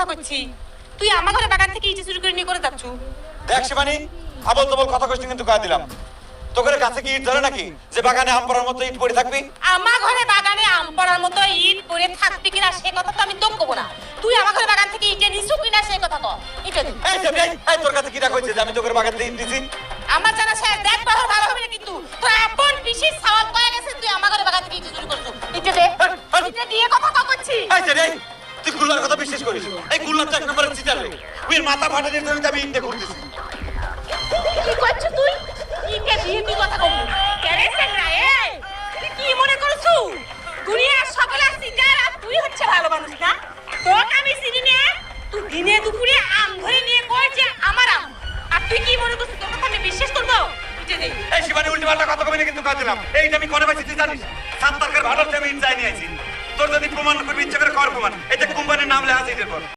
কথা কইছি তুই আমার ঘরে বাগান থেকে ইট চুরি করে নিয়ে করে যাচ্ছ দেখ শিবানী আবল তবল কথা কইছিস কিন্তু কয়ে দিলাম তোদের কাছে কি ইট ধরে নাকি যে বাগানে আম পড়ার মতো ইট পড়ে থাকবি আমার ঘরে বাগানে আম পড়ার মতো ইট পড়ে থাকবি কিনা সে কথা তো আমি তোকে কব না তুই আমার ঘরে বাগান থেকে ইটে নিছু কিনা সে কথা কও ইটে দে এই তোর কাছে কি রাখ হইছে যে আমি তোদের বাগান থেকে ইট দিছি আমার জানা শেষ দেখ বাহর ভালো হবে না কিন্তু তোর আপন পিসির সওয়াল কয়ে গেছে তুই আমার ঘরে বাগান থেকে ইট চুরি করছ ইটে দে ইটে দিয়ে কথা কইছি এই তুই কুল্লার কথা বিশ্বাস করিস এই কুল্লার তো এক নম্বরের চিটার রে তুই মাথা ফাটা দিয়ে আমি ইট করতেছি কি করছ তুই ইটে দিয়ে তুই কথা কব কেরে সেনা এই তুই কি মনে করছু দুনিয়ার সকলের চিটার আর তুই হচ্ছে ভালো মানুষ না তোকে আমি চিনি না তুই দিনে দুপুরে আম ধরে নিয়ে কই যে আমার আম আর তুই কি মনে করছিস তোর কথা আমি বিশ্বাস করব ইটে দে এই শিবানী উল্টো পাল্টা কথা কবি না কিন্তু কয়ে দিলাম এইটা আমি করে পাইছি তুই জানিস সাত তারকার ভাড়াতে আমি ইট যাই নিয়ে আইছি তোর যদি প্রমাণ করবি ইচ্ছা করে কর প্রমাণ এই যে কোম্পানির নাম লেখা আছে এটার পর